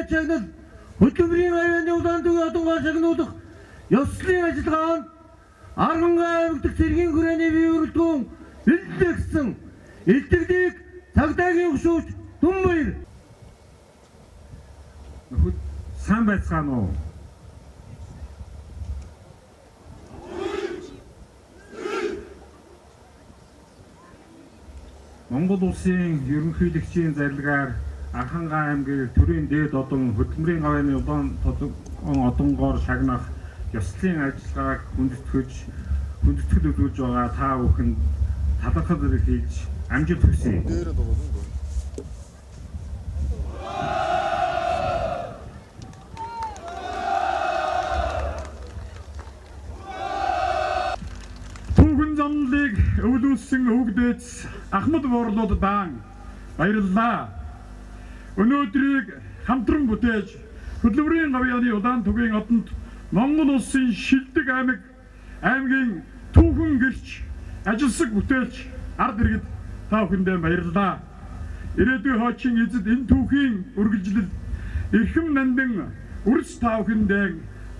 Хичээл чагнал хөтөлбөрийн аяаны улаан төвийн одонгоор шагнуулах ёслолын ажиллагаанд Арангаа аймаг дахь цэргийн хүрээний бие бүрэлдэхүүн бэлтгэсэн илтгэлийг цагдаагийн хөшөөж Түн баяр. Сайн байцгаана уу? Монгол улсын ерөнхийлөгчийн зарилгаар Архангай аймгийн төрийн дээд одон хөдөлмөрийн гавьяаны улаан одонгоор шагнах ёслолын ажиллагааг хүндэтгэл өгүүлж байгаа та бүхэнд талархал илэрхийлж амжилт хүсье. Түүхэн замлыг өвлүүлсэн өвгдөөц Ахмад Борлууд даан баярлалаа. Өнөөдрийг хамтран бүтээж хөдөлмөрийн гавьяаны улаан төвийн одонд Монгол улсын шилдэг аймгийн түүхэн гэрч ажилсаг бүтээлч ард иргэд та бүхэндээ баярлалаа. Ирээдүйн хойчин эзэд энэ түүхийн үргэлжлэл эрхэм нандин үрс та бүхэндээ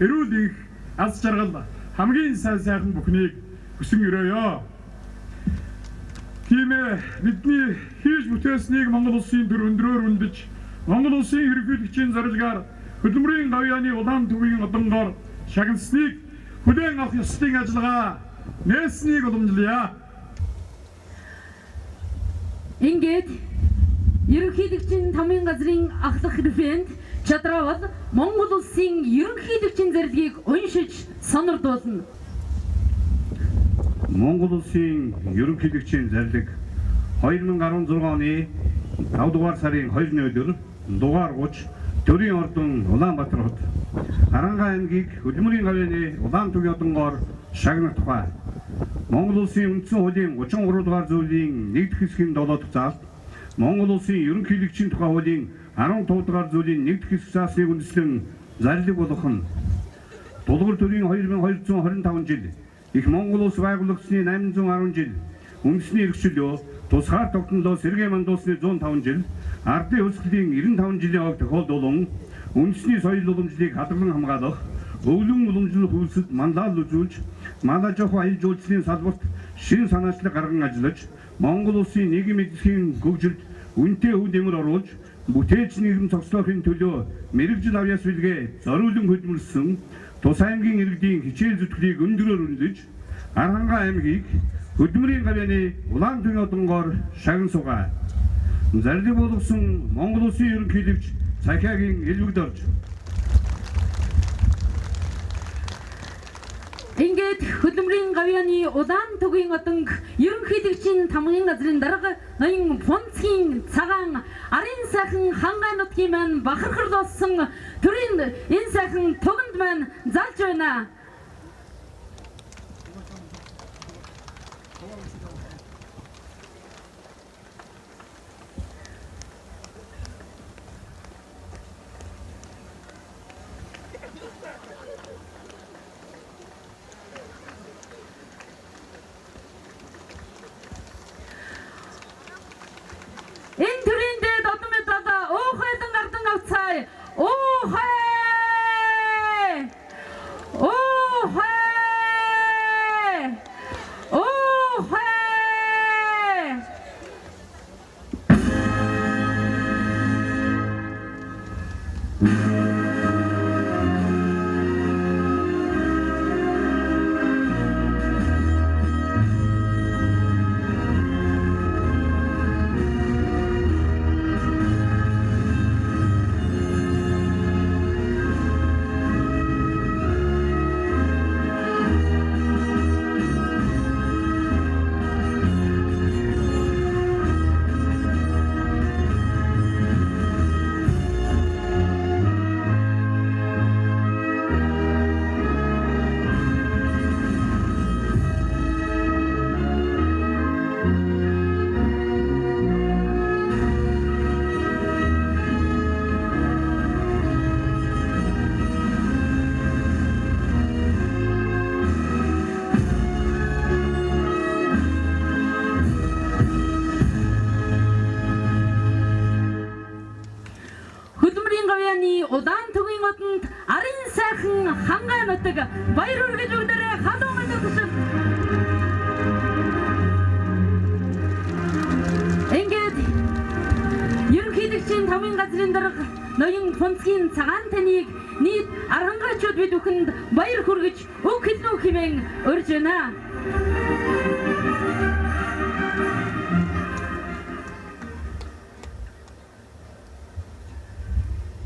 эрүүл их аз жаргал хамгийн сайхан бүхнийг хүсэн өрөөё. Тийм бидний хийж бүтээснийг Монгол улсын төр өндрөөр үнэлж Монгол улсын ерөнхийлөгчийн зарилгаар хөдөлмөрийн гавьяаны улаан төвийн одонгоор шагнасныг хүлээн авах ёслолын ажиллагаа нээснийг уламжлая. Ингээд ерөнхийлөгчийн тамийн газрын ахлах референт Чадравал Монгол улсын ерөнхийлөгчийн зарилгийг уншиж сонирдуулна. Монгол улсын ерөнхийлөгчийн зарилэг 2016 оны 5 дугаар сарын 2-ны өдөр дугаар 30 төрийн ордон Улаанбаатар хот Арангаа аймгийг хөдөлмөрийн гавьяаны улаан төвийн одонгоор шагнах тухай Монгол улсын үндсэн хуулийн 33 дугаар зүйлийн 1-р хэсгийн 7 дахь заалт Монгол улсын ерөнхийлөгчийн тухай хуулийн 15 дугаар зүйлийн 1-р хэсэг заасныг үндэслэн зарилэг болгох нь Дулгар төрийн 2225 жил их Монгол улс байгуулагдсны 810 жил үндэсний эрхчлөө тусгаар тогтнолоо сэргээ мандуулсны 105 жил ардын хөлсгөлийн 95 жилийн хувьд тохиолдуулан үндэсний соёл уламжлалыг хадгалан хамгаалах өвлөн уламжлал хөлсөд манлал үзүүлж манай жоох аял жуулчлалын салбарт шин санаачлаг гарган ажиллаж Монгол улсын нийгэм эзлэхийн хөгжилд үнэтэй хөв нэмэр оруулж бүтээж нийгэм цогцлоохын төлөө мэрэгжил авьяас билгээ зориулан хөдөлмөрлсөн тус аймгийн иргэдийн хичээл зүтгэлийг өндөрөөр үнэлж Архангай аймгийг хөдөлмөрийн гавьяаны улаан төвийн одонгоор шагнан суугаа. Зарилэг болгосон Монгол улсын ерөнхийлөгч Цахиагийн элбэгд орж ингээд хөдөлмөрийн гавьяаны улаан төвийн одонг ерөнхийлөгчийн тамгын газрын дарга ноён Фонцгийн цагаан арын сайхан хангай нутгийн маань бахархарлуулсан төрийн энэ сайхан туганд маань залж байна. Энэ төрийн дээд одон мэдээд уухайдан гардан авцай. Уухай! Уухай! Уухай! удаан төгийн одонд арын сайхан хангаа нутаг баяр үргэж өгдөрэй халуун өдөр. Ингээд ерөнхийлөгчийн тамгын газрын дарга ноён Фонцгийн цагаан таныг нийт архангайчууд бид бүхэнд баяр хүргэж өг хэлнүү хэмээн урьж байна.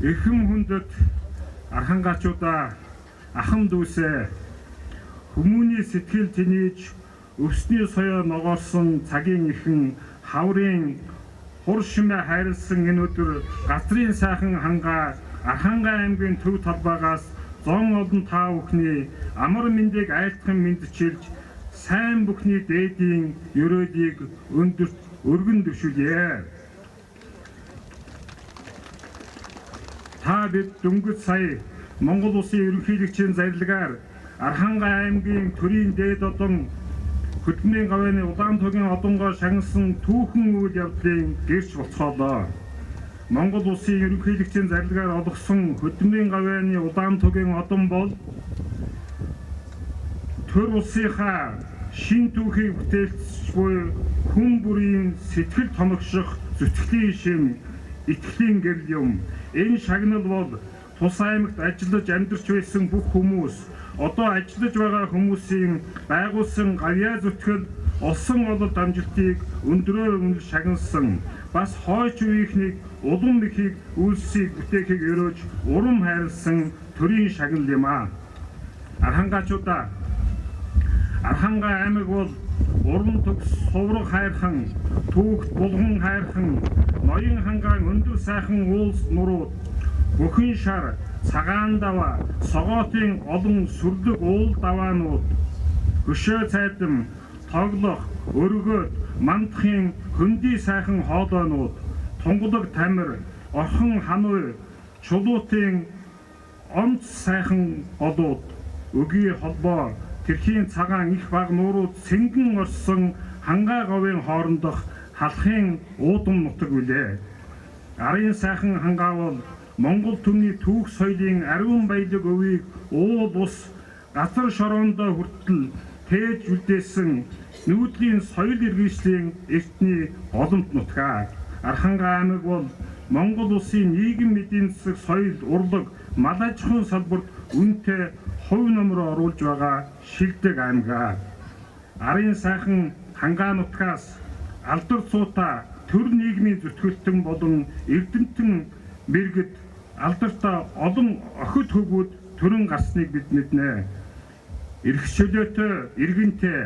Эхэм хүндэт архангайчуудаа ахам дүүсээ хүмүүний сэтгэл тэнийж өвсний соёо ногоорсон цагийн ихэн хаврын хур шимээ хайрлсан энэ өдөр газрын сайхан хангаа Архангай аймгийн төв талбайгаас зон олон та бүхний амар мэндийг айлтхан мэдчилж сайн бүхний дээдийн ерөөдийг өндөрт өргөн дэвшүүлье. Та бид дөнгөж сая Монгол Улсын ерөнхийлөгчийн зарилгаар Архангай аймгийн төрийн дээд одон хөдөлмөрийн гавьяаны удаан тугийн одонгоо шагнасан түүхэн үйл явдлын гэрч болцоолоо. Монгол Улсын ерөнхийлөгчийн зарилгаар олгосон хөдөлмөрийн гавьяаны удаан тугийн одон бол төр улсынхаа шин түүхийг бүтээлч буй хүн бүрийн сэтгэл тоногших зүтгэлийн шим итгэлийн гэрэл юм. Энэ шагнал бол тус аймагт ажиллаж амьдарч байсан бүх хүмүүс одоо ажиллаж байгаа хүмүүсийн байгуулсан гавьяа зүтгэл олсон ололт амжилтыг өндөрөөр шагнасан бас хойч үеийнхнийг улам ихийг үйлсийг бүтээхийг өрөөж урам хайрлсан төрийн шагнал юм аа. Архангайчуудаа Архангай аймаг бол уран төгс сувраг хайрхан түүхт булган хайрхан ноён хангаан өндөр сайхан уулс нурууд бүхэн шар цагаан даваа согоотын олон сүрлэг уул даваанууд хөшөө цайдам тоглох өргөөд мандахын хөндөй сайхан хоолойнууд тунгалаг тамир орхон хануй чулуутын онц сайхан голууд өгийн холбоо тэрхийн цагаан их баг нуурууд сэнгэн орсон хангаа говийн хоорондох халахын уудам нутаг үлээ. Арын сайхан хангаа бол Монгол түмний түүх соёлын ариун баялаг өвийг уул ус газар шороондоо хүртэл тээж үлдээсэн нүүдлийн соёл иргэншлийн эртний голомт нутгаа. Архангай аймаг бол Монгол Улсын нийгэм эдийн засаг соёл урлаг мал аж ахуйн салбарт үнэтэй хувь нэмрээ оруулж байгаа шилдэг аймаг. Арын сайхан хангаа нутгаас алдар цуута төр нийгмийн зүтгэлтэн болон эрдэмтэн мэргэд алдартай олон охид хөвгүүд төрөн гарсныг бид мэднэ. Эрх чөлөөтэй иргэнтэй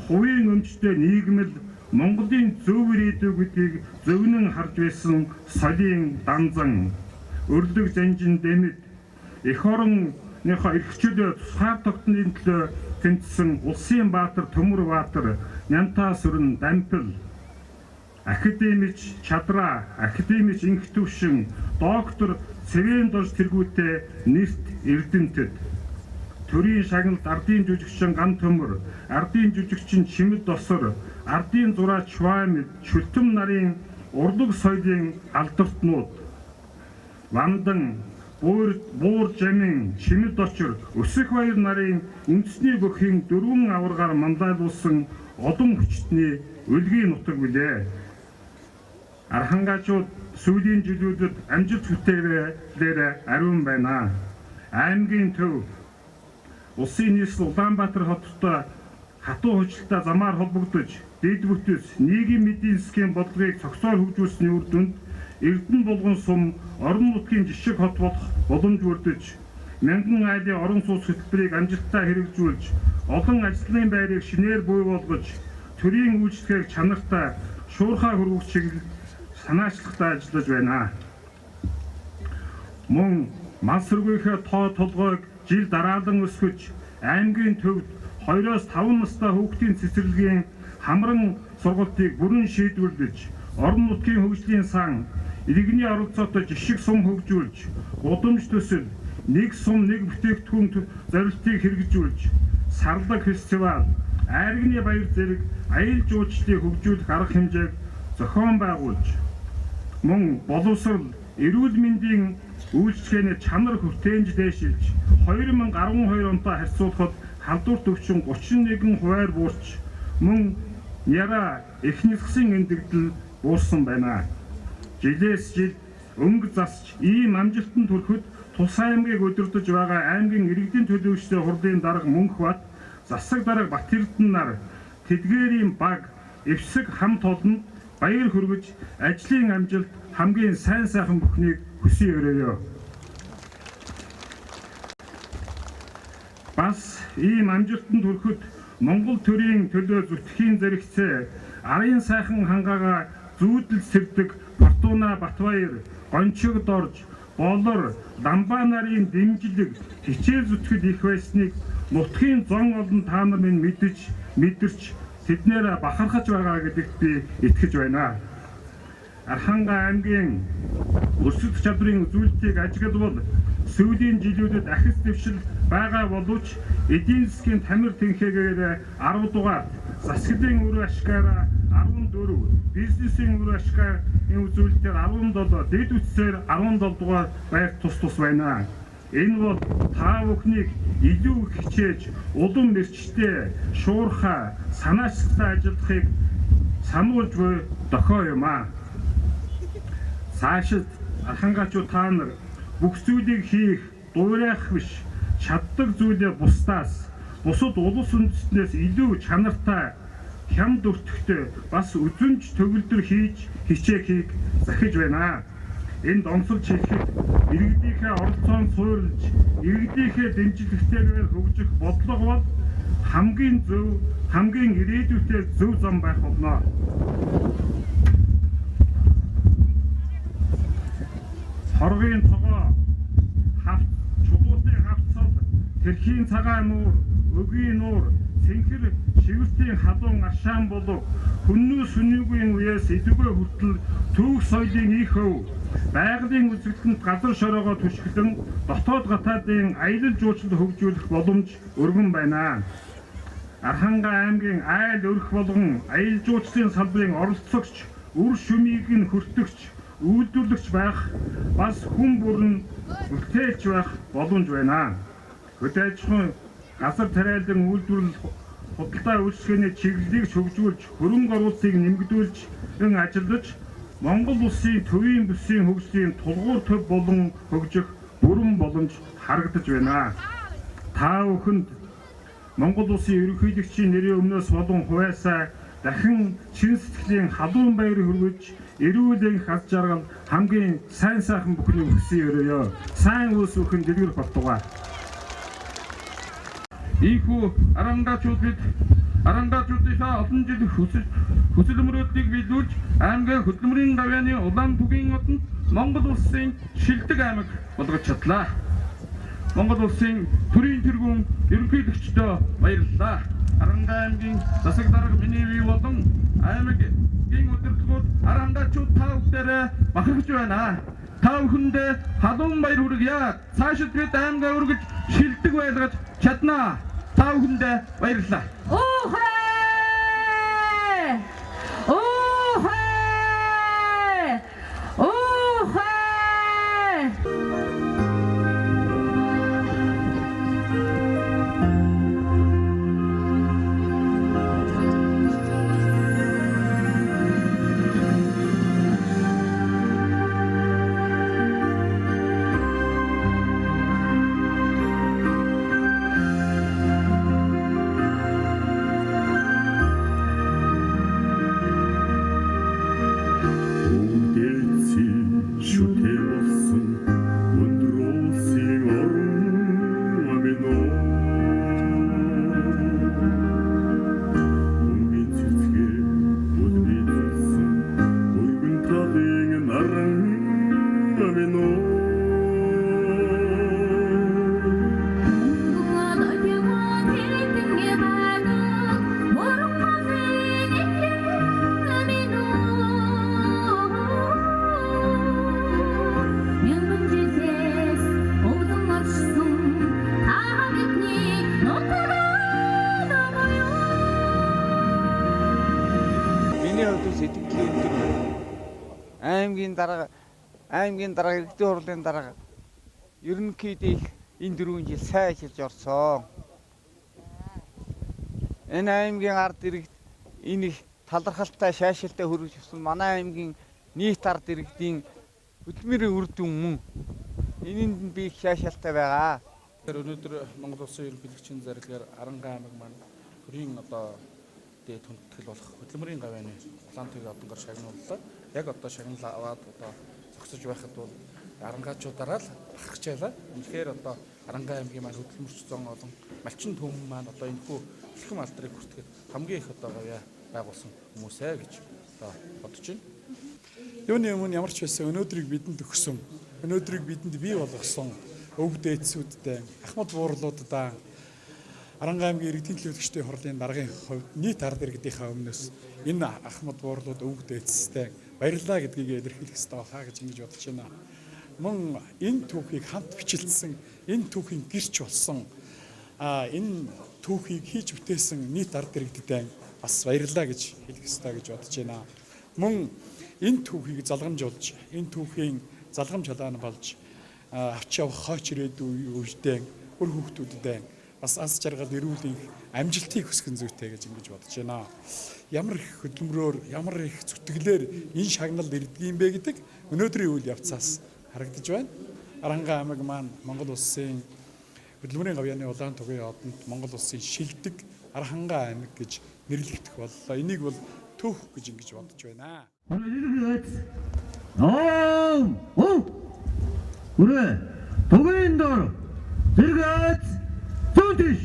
хувийн өмчтэй нийгэмэл Монголын зөв ирээдүй гэдгийг зөвнөн харж байсан соёлын данзан өрлөг занжин дэмэд эх орныхоо эрх чөлөө тусгаар тогтнолын төлөө тэнцсэн улсын баатар Төмөр Баатар Нянтаа сүрэн Дампил академич Чадраа академич инх төвшин доктор Цэвэн дорж тэргүүтээ нэрт эрдэмтэд төрийн шагналт ардын жүжигчин Ган Төмөр ардын жүжигчин Чимэд Досор ардын зураач Швамид шүлтэм нарын урлаг соёлын алдартнууд Вандан Буур Жамин Чимэд Очор Өсөх баяр нарын үндэсний бүхийн дөрвөн аваргаар мандайлуулсан олон хүчтний үлгийн нутаг билээ. Архангайчууд сүүлийн жилүүдэд амжилт бүтээлээр ариун байна. Аймгийн төв улсын нийслэл Улаанбаатар хоттой хатуу хүчилтэй замаар холбогдож дэд бүтэц нийгэм эдийн засгийн бодлогыг цогцоор хөгжүүлсэний үр дүнд Эрдэнэ булган сум орон нутгийн жишг хот болох боломж бүрдэж мянган айлын орон сууц хөтөлбөрийг амжилттай хэрэгжүүлж олон ажлын байрыг шинээр бий болгож төрийн үйлчлэгийг чанартай шуурхай хөрвөх чиглэл санаачлагтай ажиллаж байна. Мөн мал сүргийнхээ тоо толгойг жил дараалан өсгөж аймгийн төвд 2-5 настай хүүхдийн цэцэрлэгийн хамран сургалтыг бүрэн шийдвэрлэж орон нутгийн хөгжлийн сан иргэний оролцоотой жишг сум хөгжүүлж гудамж төсөл нэг сум нэг бүтээгдэхүүн зорилтыг хэрэгжүүлж сарлаг фестивал айргны баяр зэрэг аял жуулчлалыг хөгжүүлэх арга хэмжээг зохион байгуулж мөн боловсрал эрүүл мэндийн үйлчлэгээний чанар хүртээнж дээшилж 2012 онтой харьцуулахад халдварт өвчин 31 хувиар буурч мөн яра эхнэлсэн эндэгдэл буурсан байна. Жилээс жил өнгө засч ийм амжилтанд хүрэхэд Тус аймгийг удирдах байгаа аймгийн иргэдийн төлөөлөгчдийн хурлын дарга Мөнхбат, засаг дарга Батэрдэн нар тэдгээрийн баг эвсэг хамт олонд баяр хүргэж ажлын амжилт хамгийн сайн сайхан бүхнийг хүсье өрөөё. Бас ийм амжилтанд хүрэхэд Монгол төрийн төлөө зүтгэхийн зэрэгцээ арын сайхан хангаагаа зүүдэл сэрдэг Фортуна Батбаяр, Гончиг Дорж, Болор, Дамбаа нарын дэмжлэг хичээл зүтгэд их байсныг нутгийн зон олон та нар минь мэдэрч тэднээр бахархаж байгаа гэдэгт би итгэж байна. Архангай аймгийн өрсөлдөх чадрын үзүүлэлтийг ажиглавал сүүлийн жилүүдэд ахис дэвшил байгаа боловч эдийн засгийн тамир тэнхээгээр 10 дугаар, засгийн үр ашгаараа 14, бизнесийн үр ашгарын үзүүлэлтээр 17, дэд үтсээр 17 дугаар байр тус байна. Энэ бол та бүхнийг илүү хичээж, улам мэрчтэй, шуурхай, санаачтай ажиллахыг сануулж буй дохио юм аа. Цаашид архангайчууд та нар бүх зүйлийг хийх, дуурайх биш, чаддаг зүйлээ бусдаас, бусад улс үндэстнээс илүү чанартай, хямд өртөгтэй бас үзүнж төгөлдөр хийж хичээхийг захиж байна. Энд онцолж хэлэхэд иргэдийнхээ оролцоонд суурилж, иргэдийнхээ дэмжлэгтэйгээр хөгжих бодлого бол хамгийн зөв, хамгийн ирээдүйтэй зөв зам байх болно. Хоргийн тогоо, чулуутын хавцал, тэрхийн цагаан нуур, өгийн нуур, цэнхэр шивэртийн халуун ашаан болов хүннүү сүнийгийн үеэс идэвхтэй хүртэл түүх соёлын их хөв байгалийн үзэгдэнд газар шороогоо түшгэлэн дотоод гатаадын аялал жуулчлалд хөгжүүлэх боломж өргөн байна. Архангай аймгийн айл өрх болгон аялал жуулчлалын салбарын оролцогч, үр шүмийг нь хүртэгч, үйлдвэрлэгч байх, бас хүн бүрэн бүтээлч байх боломж байна. Хөдөө аж ахуйн газар тариалан үйлдвэрлэл худалдаа үйлчлэгээний чиглэлийг хөгжүүлж, хөрөнгө оруулалтыг нэмэгдүүлж ажиллаж, Монгол улсын төвийн бүсийн хөгжлийн тулгуур төв болон хөгжих бүрэн боломж харагдаж байна. Та бүхэнд Монгол улсын ерөнхийлөгчийн нэрийн өмнөөс болон хувьяасаа дахин чин сэтгэлийн халуун баяр хүргэж, эрүүл хаз жаргал хамгийн сайн сайхан бүхнийг хүсье өрөөё. Сайн үйлс бүхэн дэлгэр баттугай. Ийхүү арангачуудынхаа олон жил хүсэл мөрөөдлийг биелүүлж аймгийн хөдөлмөрийн гавьяаны улаан түгийн одонд Монгол улсын шилдэг аймаг болгож чадлаа. Монгол улсын төрийн тэргүүн ерөнхийлөгчдөө баярлалаа. Арангай аймгийн засаг дарга миний бие болон аймгийн удирдлагууд арангачууд та бүхнээрээ бахархаж байна. Та бүхэндээ халуун баяр хүргье. Цаашид бид аймгаа өргөж шилдэг байлгаж чаднаа. Та бүхэндээ баярлалаа. аймгийн дарга аймгийн дарга иргэдийн хурлын дарга ерөнхийдөө энэ 4 жил сайн ажиллаж орсон. Энэ аймгийн ард иргэд энэ их талархалтай шаашилтай хүргэж өгсөн манай аймгийн нийт ард иргэдийн хөдөлмөрийн үр дүн мөн энэнд би их шаашилтай байгаа. Өнөөдөр Монгол Улсын ерөнхийлөгчийн зарилгаар Арангаа аймаг маань төрийн дээд хүндэтгэл болох хөдөлмөрийн гавьяаны улаан төгийн одонгор шагнууллаа. Яг одоо шагнал аваад зогсож байхад бол арангаачуудаараа л бахархжаалаа. Үнэхээр одоо Арангаа аймгийн маань хөдөлмөрч зон олон малчин төмөн маань одоо энэ хүү эхлэм алдрыг хүртэхэд хамгийн их одоо гавьяа байгуулсан хүмүүсээ гэж одоо бодож байна. Юуны өмнө ямар ч байсан өнөөдрийг бидэнд өгсөн, өнөөдрийг бидэнд бий болгосон өвөг дээдсүүдтэй, ахмад буурлуудаа Арангаа аймгийн иргэдийн төлөөлөгчдийн хурлын даргын хувьд нийт ард иргэдийнхээ өмнөөс энэ ахмад буурлууд өвөг дээдстэй баярлалаа гэдгийг илэрхийлэх ёстой хаа гэж ингэж бодож байна. Мөн энэ түүхийг хамт бичилсэн, энэ түүхийн гэрч болсон, энэ түүхийг хийж бүтээсэн нийт ард иргэдэд бас баярлалаа гэж хэлэх ёстой гэж бодож байна. Мөн энэ түүхийг залгамжуулж, энэ түүхийн залгамж халаан болж авч явах хойч ирээдүйн үедээ бүр хүүхдүүдэд бас аз жаргал эрүүл амжилтыг хүсгэн зүйтэй гэж ингэж бодож байна. Ямар их хөдөлмөрөөр, ямар их зүтгэлээр энэ шагнал ирдгийм бэ гэдэг өнөөдрийн үйл явцаас харагдаж байна. Арангаа аймаг маань Монгол Улсын хөдөлмөрийн гавьяаны улаан тугийн одонд Монгол Улсын шилдэг Арангаа аймаг гэж нэрлэгдэх боллоо. Энийг бол түүх гэж ингэж бодож байна. Үрэ тугийн дор зэрэгц зүүнтэш